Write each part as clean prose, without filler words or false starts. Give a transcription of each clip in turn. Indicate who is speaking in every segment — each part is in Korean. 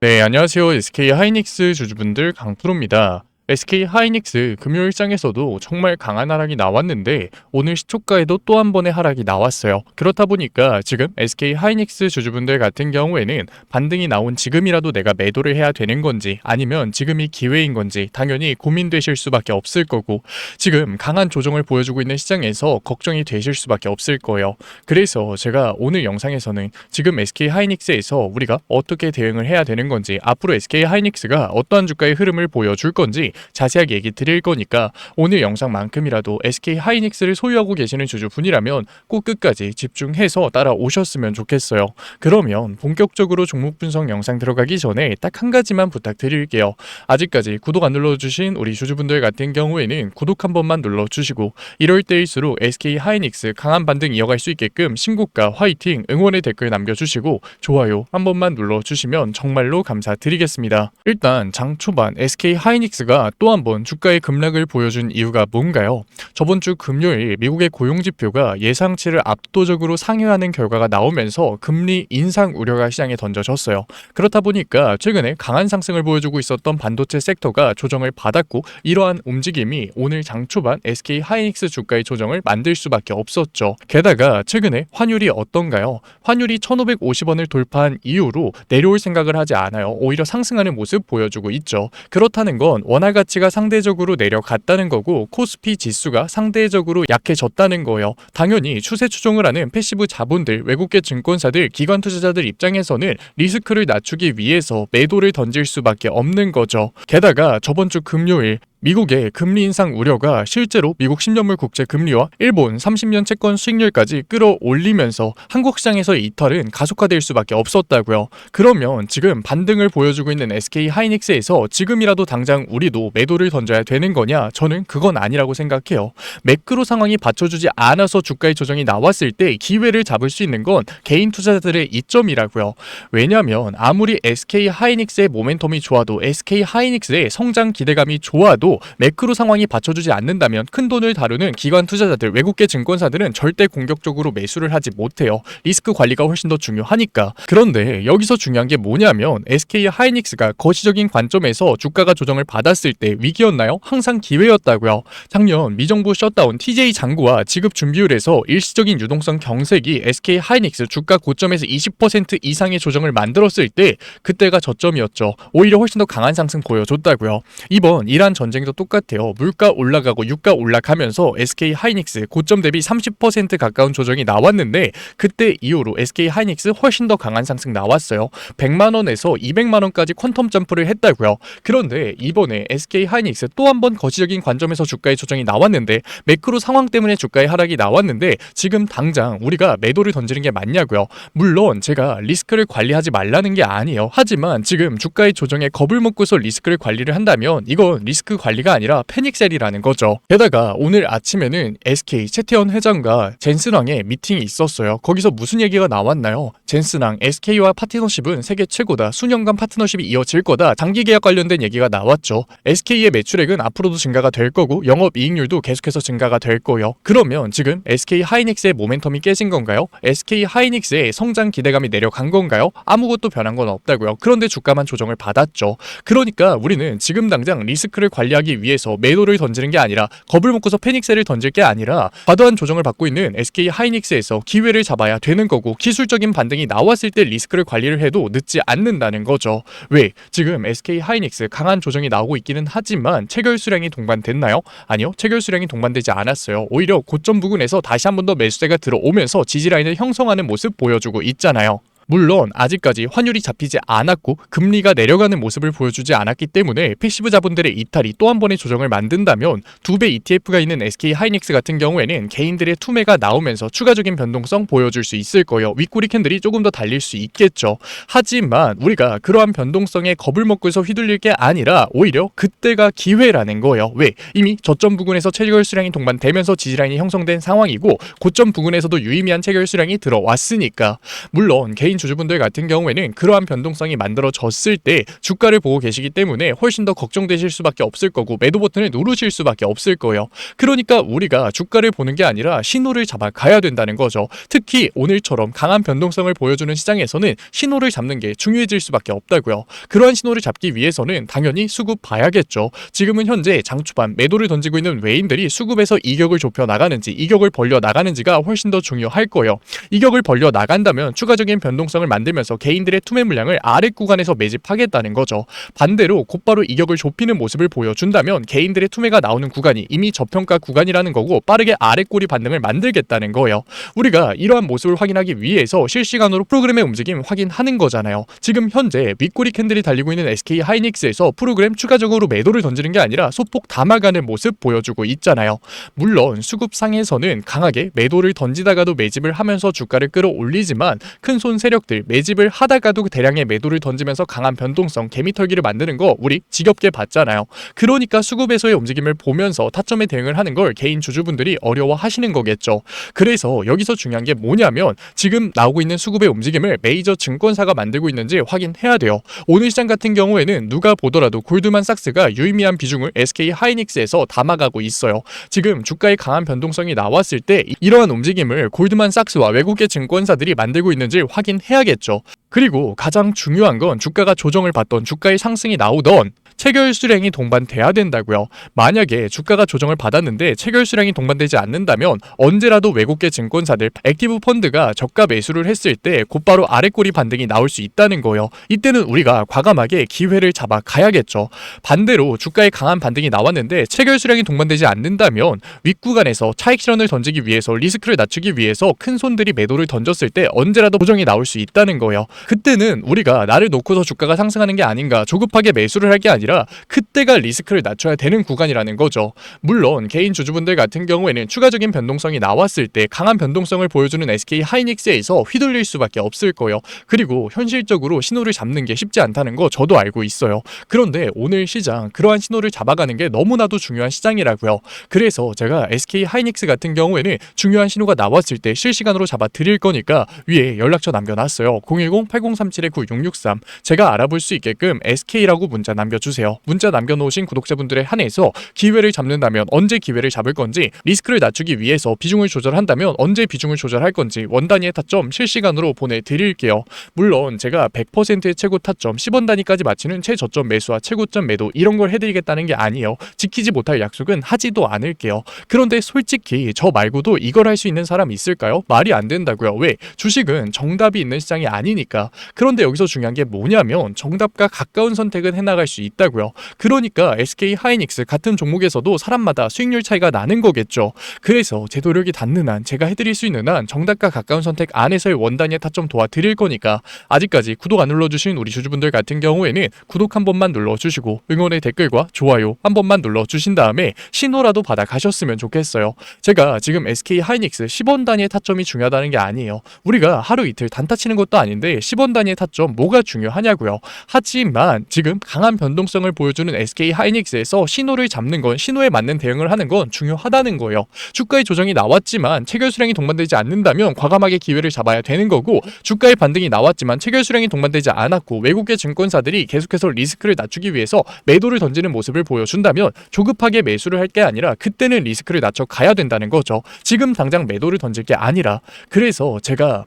Speaker 1: 네, 안녕하세요. SK 하이닉스 주주분들 강프로입니다. SK 하이닉스 금요일 장에서도 정말 강한 하락이 나왔는데 오늘 시초가에도 또 한 번의 하락이 나왔어요. 그렇다 보니까 지금 SK 하이닉스 주주분들 같은 경우에는 반등이 나온 지금이라도 내가 매도를 해야 되는 건지 아니면 지금이 기회인 건지 당연히 고민되실 수밖에 없을 거고, 지금 강한 조정을 보여주고 있는 시장에서 걱정이 되실 수밖에 없을 거예요. 그래서 제가 오늘 영상에서는 지금 SK 하이닉스에서 우리가 어떻게 대응을 해야 되는 건지, 앞으로 SK 하이닉스가 어떠한 주가의 흐름을 보여줄 건지 자세하게 얘기 드릴 거니까 오늘 영상만큼이라도 SK 하이닉스를 소유하고 계시는 주주분이라면 꼭 끝까지 집중해서 따라오셨으면 좋겠어요. 그러면 본격적으로 종목 분석 영상 들어가기 전에 딱 한 가지만 부탁드릴게요. 아직까지 구독 안 눌러주신 우리 주주분들 같은 경우에는 구독 한 번만 눌러주시고, 이럴 때일수록 SK 하이닉스 강한 반등 이어갈 수 있게끔 신고가 화이팅 응원의 댓글 남겨주시고 좋아요 한 번만 눌러주시면 정말로 감사드리겠습니다. 일단 장 초반 SK 하이닉스가 또 한 번 주가의 급락을 보여준 이유가 뭔가요? 저번 주 금요일 미국의 고용지표가 예상치를 압도적으로 상회하는 결과가 나오면서 금리 인상 우려가 시장에 던져졌어요. 그렇다 보니까 최근에 강한 상승을 보여주고 있었던 반도체 섹터가 조정을 받았고, 이러한 움직임이 오늘 장 초반 SK 하이닉스 주가의 조정을 만들 수밖에 없었죠. 게다가 최근에 환율이 어떤가요? 환율이 1,550원을 돌파한 이후로 내려올 생각을 하지 않아요. 오히려 상승하는 모습 보여주고 있죠. 그렇다는 건 원화 가치가 상대적으로 내려갔다는 거고 코스피 지수가 상대적으로 약해졌다는 거예요. 당연히 추세 추종을 하는 패시브 자본들, 외국계 증권사들, 기관 투자자들 입장에서는 리스크를 낮추기 위해서 매도를 던질 수밖에 없는 거죠. 게다가 저번 주 금요일 미국의 금리 인상 우려가 실제로 미국 10년물 국채 금리와 일본 30년 채권 수익률까지 끌어올리면서 한국 시장에서의 이탈은 가속화될 수밖에 없었다고요. 그러면 지금 반등을 보여주고 있는 SK 하이닉스에서 지금이라도 당장 우리도 매도를 던져야 되는 거냐? 저는 그건 아니라고 생각해요. 매크로 상황이 받쳐주지 않아서 주가의 조정이 나왔을 때 기회를 잡을 수 있는 건 개인 투자자들의 이점이라고요. 왜냐면 아무리 SK 하이닉스의 모멘텀이 좋아도, SK 하이닉스의 성장 기대감이 좋아도 매크로 상황이 받쳐주지 않는다면 큰 돈을 다루는 기관 투자자들, 외국계 증권사들은 절대 공격적으로 매수를 하지 못해요. 리스크 관리가 훨씬 더 중요하니까. 그런데 여기서 중요한 게 뭐냐면 SK 하이닉스가 거시적인 관점에서 주가가 조정을 받았을 때 위기였나요? 항상 기회였다고요. 작년 미정부 셧다운 TJ 장고와 지급 준비율에서 일시적인 유동성 경색이 SK 하이닉스 주가 고점에서 20% 이상의 조정을 만들었을 때 그때가 저점이었죠. 오히려 훨씬 더 강한 상승 보여줬다고요. 이번 이란 전쟁도 똑같아요. 물가 올라가고 유가 올라가면서 SK 하이닉스 고점 대비 30% 가까운 조정이 나왔는데 그때 이후로 SK 하이닉스 훨씬 더 강한 상승 나왔어요. 100만원에서 200만원까지 퀀텀 점프를 했다고요. 그런데 이번에 SK 하이닉스 또 한 번 거시적인 관점에서 주가의 조정이 나왔는데, 매크로 상황 때문에 주가의 하락이 나왔는데 지금 당장 우리가 매도를 던지는 게 맞냐고요. 물론 제가 리스크를 관리하지 말라는 게 아니에요. 하지만 지금 주가의 조정에 겁을 먹고서 리스크를 관리를 한다면 이건 리스크 관리가 아니라 패닉셀이라는 거죠. 게다가 오늘 아침에는 SK 최태원 회장과 젠스랑의 미팅이 있었어요. 거기서 무슨 얘기가 나왔나요? 젠스랑 SK와 파트너십은 세계 최고다. 수년간 파트너십이 이어질 거다. 장기 계약 관련된 얘기가 나왔죠. SK의 매출액은 앞으로도 증가가 될 거고 영업이익률도 계속해서 증가가 될 거예요. 그러면 지금 SK 하이닉스의 모멘텀이 깨진 건가요? SK 하이닉스의 성장 기대감이 내려간 건가요? 아무것도 변한 건 없다고요. 그런데 주가만 조정을 받았죠. 그러니까 우리는 지금 당장 리스크를 관리하기 위해서 매도를 던지는 게 아니라, 겁을 먹고서 패닉셀을 던질 게 아니라 과도한 조정을 받고 있는 SK 하이닉스에서 기회를 잡아야 되는 거고, 기술적인 반등이 나왔을 때 리스크를 관리를 해도 늦지 않는다는 거죠. 왜? 지금 SK 하이닉스 강한 조정이 나오고 있기는 하지만 체결 수량이 동반됐나요? 아니요. 체결 수량이 동반되지 않았어요. 오히려 고점 부근에서 다시 한 번 더 매수세가 들어오면서 지지라인을 형성하는 모습 보여주고 있잖아요. 물론 아직까지 환율이 잡히지 않았고 금리가 내려가는 모습을 보여주지 않았기 때문에 패시브 자본들의 이탈이 또 한 번의 조정을 만든다면 2배 ETF가 있는 SK 하이닉스 같은 경우에는 개인들의 투매가 나오면서 추가적인 변동성 보여줄 수 있을 거예요. 윗꼬리 캔들이 조금 더 달릴 수 있겠죠. 하지만 우리가 그러한 변동성에 겁을 먹고서 휘둘릴 게 아니라 오히려 그때가 기회라는 거예요. 왜? 이미 저점 부근에서 체결 수량이 동반되면서 지지라인이 형성된 상황이고 고점 부근에서도 유의미한 체결 수량이 들어왔으니까. 물론 개인 개인 주주분들 같은 경우에는 그러한 변동성이 만들어졌을 때 주가를 보고 계시기 때문에 훨씬 더 걱정되실 수밖에 없을 거고 매도 버튼을 누르실 수밖에 없을 거예요. 그러니까 우리가 주가를 보는 게 아니라 신호를 잡아 가야 된다는 거죠. 특히 오늘처럼 강한 변동성을 보여주는 시장에서는 신호를 잡는 게 중요해질 수밖에 없다고요. 그러한 신호를 잡기 위해서는 당연히 수급 봐야겠죠. 지금은 현재 장 초반 매도를 던지고 있는 외인들이 수급에서 이격을 좁혀 나가는지 이격을 벌려 나가는지가 훨씬 더 중요할 거예요. 이격을 벌려 나간다면 추가적인 변동성을 만들면서 개인들의 투매 물량을 아랫 구간에서 매집하겠다는 거죠. 반대로 곧바로 이격을 좁히는 모습을 보여준다면 개인들의 투매가 나오는 구간이 이미 저평가 구간이라는 거고 빠르게 아랫꼬리 반등을 만들겠다는 거예요. 우리가 이러한 모습을 확인하기 위해서 실시간으로 프로그램의 움직임 확인하는 거잖아요. 지금 현재 윗꼬리 캔들이 달리고 있는 SK 하이닉스에서 프로그램 추가적으로 매도를 던지는 게 아니라 소폭 담아가는 모습 보여주고 있잖아요. 물론 수급상에서는 강하게 매도를 던지다가도 매집을 하면서 주가를 끌어올리지만 큰손 세력들 매집을 하다가도 대량의 매도를 던지면서 강한 변동성 개미털기를 만드는 거 우리 지겹게 봤잖아요. 그러니까 수급에서의 움직임을 보면서 타점에 대응을 하는 걸 개인 주주분들이 어려워하시는 거겠죠. 그래서 여기서 중요한 게 뭐냐면 지금 나오고 있는 수급의 움직임을 메이저 증권사가 만들고 있는지 확인해야 돼요. 오늘 시장 같은 경우에는 누가 보더라도 골드만삭스가 유의미한 비중을 SK 하이닉스에서 담아가고 있어요. 지금 주가의 강한 변동성이 나왔을 때 이러한 움직임을 골드만삭스와 외국계 증권사들이 만들고 있는지 확인해야겠죠. 그리고 가장 중요한 건 주가가 조정을 받던 주가의 상승이 나오던 체결 수량이 동반돼야 된다고요. 만약에 주가가 조정을 받았는데 체결 수량이 동반되지 않는다면 언제라도 외국계 증권사들 액티브 펀드가 저가 매수를 했을 때 곧바로 아랫꼬리 반등이 나올 수 있다는 거예요. 이때는 우리가 과감하게 기회를 잡아 가야겠죠. 반대로 주가에 강한 반등이 나왔는데 체결 수량이 동반되지 않는다면 윗구간에서 차익 실현을 던지기 위해서 리스크를 낮추기 위해서 큰 손들이 매도를 던졌을 때 언제라도 조정이 나올 수 있다는 거예요. 그때는 우리가 나를 놓고서 주가가 상승하는 게 아닌가 조급하게 매수를 할 게 아니라 그때가 리스크를 낮춰야 되는 구간이라는 거죠. 물론 개인 주주분들 같은 경우에는 추가적인 변동성이 나왔을 때 강한 변동성을 보여주는 SK 하이닉스에서 휘둘릴 수밖에 없을 거예요. 그리고 현실적으로 신호를 잡는 게 쉽지 않다는 거 저도 알고 있어요. 그런데 오늘 시장 그러한 신호를 잡아가는 게 너무나도 중요한 시장이라고요. 그래서 제가 SK 하이닉스 같은 경우에는 중요한 신호가 나왔을 때 실시간으로 잡아 드릴 거니까 위에 연락처 남겨놨어요. 010-8037-9663 제가 알아볼 수 있게끔 SK라고 문자 남겨주세요. 문자 남겨놓으신 구독자분들에 한해서 기회를 잡는다면 언제 기회를 잡을 건지 리스크를 낮추기 위해서 비중을 조절한다면 언제 비중을 조절할 건지 원 단위의 타점 실시간으로 보내드릴게요. 물론 제가 100%의 최고 타점 10원 단위까지 맞추는 최저점 매수와 최고점 매도 이런 걸 해드리겠다는 게 아니에요. 지키지 못할 약속은 하지도 않을게요. 그런데 솔직히 저 말고도 이걸 할 수 있는 사람 있을까요? 말이 안 된다고요. 왜? 주식은 정답이 있는 시장이 아니니까. 그런데 여기서 중요한 게 뭐냐면 정답과 가까운 선택은 해나갈 수 있다고요. 그러니까 SK 하이닉스 같은 종목에서도 사람마다 수익률 차이가 나는 거겠죠. 그래서 제 노력이 닿는 한 제가 해드릴 수 있는 한 정답과 가까운 선택 안에서의 원단위의 타점 도와드릴 거니까 아직까지 구독 안 눌러주신 우리 주주분들 같은 경우에는 구독 한 번만 눌러주시고 응원의 댓글과 좋아요 한 번만 눌러주신 다음에 신호라도 받아 가셨으면 좋겠어요. 제가 지금 SK 하이닉스 10원 단위의 타점이 중요하다는 게 아니에요. 우리가 하루 이틀 단타 치는 것도 아닌데 10원 단위의 타점 뭐가 중요하냐고요. 하지만 지금 강한 변동성을 보여주는 SK 하이닉스에서 신호를 잡는 건 신호에 맞는 대응을 하는 건 중요하다는 거예요. 주가의 조정이 나왔지만 체결 수량이 동반되지 않는다면 과감하게 기회를 잡아야 되는 거고 주가의 반등이 나왔지만 체결 수량이 동반되지 않았고 외국계 증권사들이 계속해서 리스크를 낮추기 위해서 매도를 던지는 모습을 보여준다면 조급하게 매수를 할 게 아니라 그때는 리스크를 낮춰 가야 된다는 거죠. 지금 당장 매도를 던질 게 아니라. 그래서 제가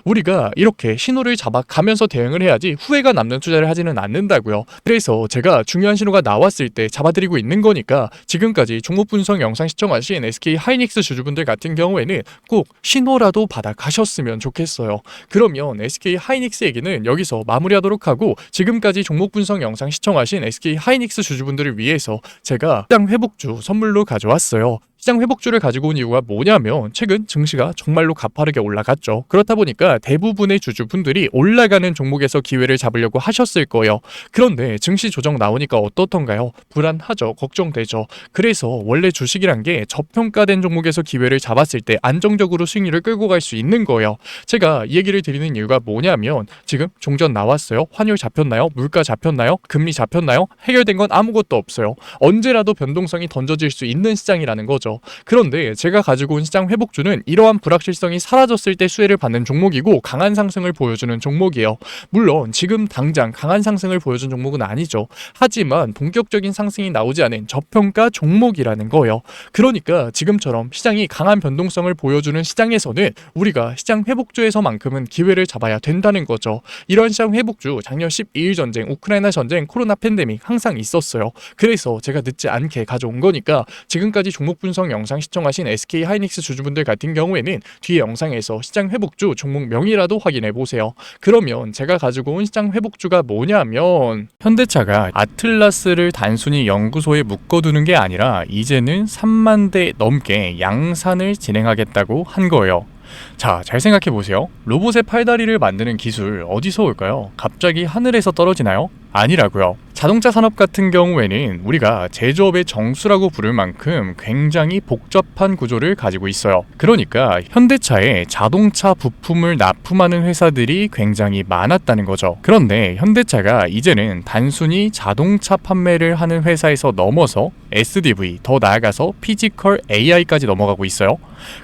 Speaker 1: 우리가 이렇게 신호를 잡아가면서 대응을 해야지 후회가 남는 투자를 하지는 않는다고요. 그래서 제가 중요한 신호가 나왔을 때 잡아드리고 있는 거니까 지금까지 종목 분석 영상 시청하신 SK 하이닉스 주주분들 같은 경우에는 꼭 신호라도 받아 가셨으면 좋겠어요. 그러면 SK 하이닉스 얘기는 여기서 마무리하도록 하고 지금까지 종목 분석 영상 시청하신 SK 하이닉스 주주분들을 위해서 제가 시장 회복주 선물로 가져왔어요. 시장 회복주를 가지고 온 이유가 뭐냐면 최근 증시가 정말로 가파르게 올라갔죠. 그렇다 보니까 대부분의 주주분들이 올라가는 종목에서 기회를 잡으려고 하셨을 거예요. 그런데 증시 조정 나오니까 어떻던가요? 불안하죠. 걱정되죠. 그래서 원래 주식이란 게 저평가된 종목에서 기회를 잡았을 때 안정적으로 수익률을 끌고 갈 수 있는 거예요. 제가 이 얘기를 드리는 이유가 뭐냐면 지금 종전 나왔어요. 환율 잡혔나요? 물가 잡혔나요? 금리 잡혔나요? 해결된 건 아무것도 없어요. 언제라도 변동성이 던져질 수 있는 시장이라는 거죠. 거죠. 그런데 제가 가지고 온 시장 회복주는 이러한 불확실성이 사라졌을 때 수혜를 받는 종목이고 강한 상승을 보여주는 종목이에요. 물론 지금 당장 강한 상승을 보여준 종목은 아니죠. 하지만 본격적인 상승이 나오지 않은 저평가 종목이라는 거예요. 그러니까 지금처럼 시장이 강한 변동성을 보여주는 시장에서는 우리가 시장 회복주에서만큼은 기회를 잡아야 된다는 거죠. 이런 시장 회복주 작년 12일 전쟁, 우크라이나 전쟁, 코로나 팬데믹 항상 있었어요. 그래서 제가 늦지 않게 가져온 거니까 지금까지 종목 분석 영상 시청하신 SK 하이닉스 주주분들 같은 경우에는 뒤에 영상에서 시장 회복주 종목 명이라도 확인해 보세요. 그러면 제가 가지고 온 시장 회복주가 뭐냐면 현대차가 아틀라스를 단순히 연구소에 묶어두는 게 아니라 이제는 3만 대 넘게 양산을 진행하겠다고 한 거예요. 자, 잘 생각해보세요. 로봇의 팔다리를 만드는 기술 어디서 올까요? 갑자기 하늘에서 떨어지나요? 아니라고요. 자동차 산업 같은 경우에는 우리가 제조업의 정수라고 부를 만큼 굉장히 복잡한 구조를 가지고 있어요. 그러니까 현대차에 자동차 부품을 납품하는 회사들이 굉장히 많았다는 거죠. 그런데 현대차가 이제는 단순히 자동차 판매를 하는 회사에서 넘어서 SDV, 더 나아가서 피지컬 AI까지 넘어가고 있어요.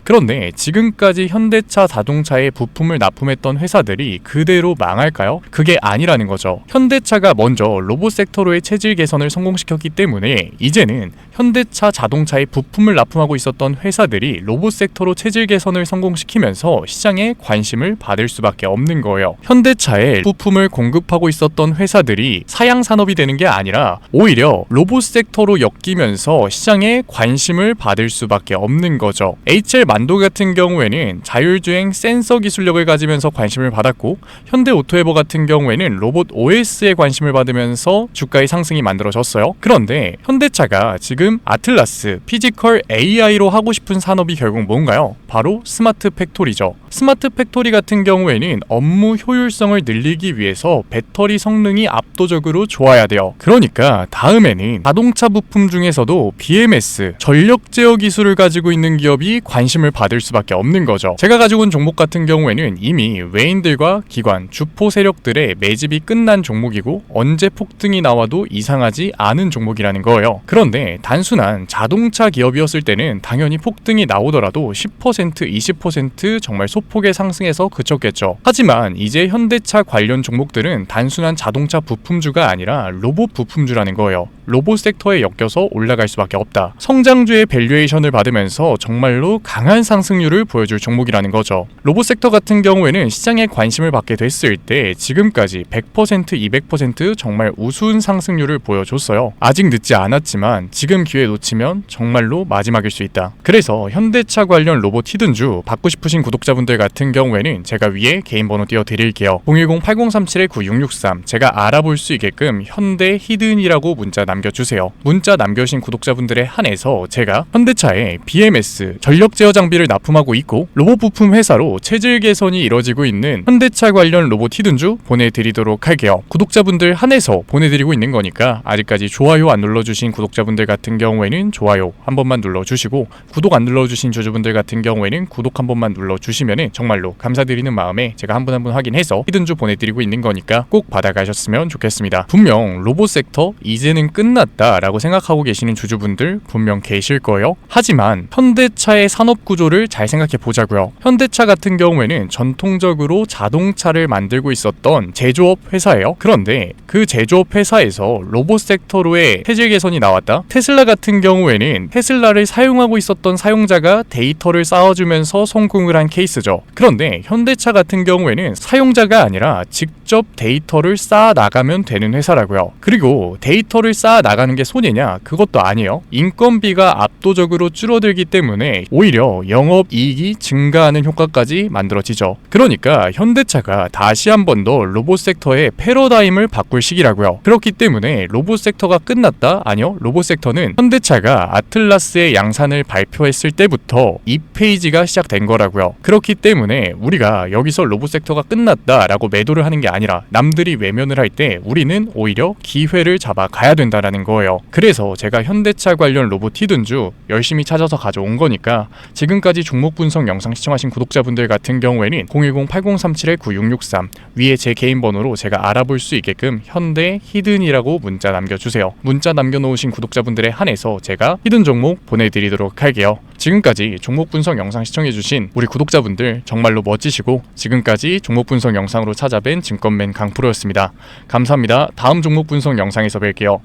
Speaker 1: 그런데 지금까지 현대차 자동차에 부품을 납품했던 회사들이 그대로 망할까요? 그게 아니라는 거죠. 현대차가 먼저 로봇 섹터로의 체질 개선을 성공시켰기 때문에 이제는 현대차 자동차에 부품을 납품하고 있었던 회사들이 로봇 섹터로 체질 개선을 성공시키면서 시장에 관심을 받을 수밖에 없는 거예요. 현대차에 부품을 공급하고 있었던 회사들이 사양 산업이 되는 게 아니라 오히려 로봇 섹터로 엮이면서 시장에 관심을 받을 수밖에 없는 거죠. HL 만도 같은 경우에는 자율주행 센서 기술력을 가지면서 관심을 받았고 현대오토에버 같은 경우에는 로봇 OS에 관심을 받으면서 주가의 상승이 만들어졌어요. 그런데 현대차가 지금 아틀라스, 피지컬 AI로 하고 싶은 산업이 결국 뭔가요? 바로 스마트 팩토리죠. 스마트 팩토리 같은 경우에는 업무 효율성을 늘리기 위해서 배터리 성능이 압도적으로 좋아야 돼요. 그러니까 다음에는 자동차 부품 중에서도 BMS, 전력 제어 기술을 가지고 있는 기업이 관심을 받을 수밖에 없는 거죠. 제가 가지고 온 종목 같은 경우에는 이미 외인들과 기관, 주포 세력들의 매집이 끝난 종목이고 언제 폭등이 나와도 이상하지 않은 종목이라는 거예요. 그런데 단순한 자동차 기업이었을 때는 당연히 폭등이 나오더라도 10%, 20% 정말 소폭의 상승에서 그쳤겠죠. 하지만 이제 현대차 관련 종목들은 단순한 자동차 부품주가 아니라 로봇 부품주라는 거예요. 로봇 섹터에 엮여서 올라갈 수밖에 없다. 성장주의 밸류에이션을 받으면서 정말로 강한 상승률을 보여줄 종목이라는 거죠. 로봇 섹터 같은 경우에는 시장에 관심을 받게 됐을 때 지금까지 100%, 200% 정말 우수한 상승률을 보여줬어요. 아직 늦지 않았지만 지금 기회 놓치면 정말로 마지막일 수 있다. 그래서 현대차 관련 로봇 히든주 받고 싶으신 구독자분들 같은 경우에는 제가 위에 개인 번호 띄워드릴게요. 010-8037-9663 제가 알아볼 수 있게끔 현대 히든이라고 문자 남겨주세요. 문자 남겨주신 구독자분들에 한해서 제가 현대차에 BMS, 전력 제어 장비를 납품하고 있고 로봇 부품 회사로 체질 개선이 이뤄지고 있는 현대차 관련 로봇 히든주 보내드리도록 할게요. 구독자분들 한해서 보내드리고 있는 거니까 아직까지 좋아요 안 눌러주신 구독자분들 같은 경우에는 좋아요 한 번만 눌러주시고 구독 안 눌러주신 주주분들 같은 경우에는 구독 한 번만 눌러주시면 정말로 감사드리는 마음에 제가 한 분 한 분 확인해서 히든주 보내드리고 있는 거니까 꼭 받아가셨으면 좋겠습니다. 분명 로봇 섹터 이제는 끝났다 라고 생각하고 계시는 주주분들 분명 계실 거예요. 하지만 현대차의 산업 구조를 잘 생각해 보자고요. 현대차 같은 경우에는 전통적으로 자동차를 만들고 있었던 제조업 회사예요. 그런데 그 제조업 회사에서 로봇 섹터로의 체질 개선이 나왔다. 테슬라 같은 경우에는 테슬라를 사용하고 있었던 사용자가 데이터를 쌓아주면서 성공을 한 케이스죠. 그런데 현대차 같은 경우에는 사용자가 아니라 직접 데이터를 쌓아 나가면 되는 회사라고요. 그리고 데이터를 쌓아 나가는 게 손해냐? 그것도 아니에요. 인건비가 압도적으로 줄어들기 때문에 오히려 영업이익이 증가하는 효과까지 만들어지죠. 그러니까 현대차가 다시 한 번 더 로봇 섹터의 패러다임을 바꿀 시기라고요. 그렇기 때문에 로봇 섹터가 끝났다? 아니요. 로봇 섹터는 현대차가 아틀라스의 양산을 발표했을 때부터 2페이지가 시작된 거라고요. 그렇기 때문에 우리가 여기서 로봇 섹터가 끝났다라고 매도를 하는 게 아니라 남들이 외면을 할 때 우리는 오히려 기회를 잡아 가야 된다라는 거예요. 그래서 제가 현대차 관련 로봇 히든주 열심히 찾아서 가져온 거니까 지금까지 종목 분석 영상 시청하신 구독자분들 같은 경우에는 010-8037-9663 위에 제 개인 번호로 제가 알아볼 수 있게끔 현대 히든 히든이라고 문자 남겨주세요. 문자 남겨놓으신 구독자분들에 한해서 제가 히든 종목 보내드리도록 할게요. 지금까지 종목 분석 영상 시청해주신 우리 구독자분들 정말로 멋지시고, 지금까지 종목 분석 영상으로 찾아뵌 증권맨 강프로였습니다. 감사합니다. 다음 종목 분석 영상에서 뵐게요.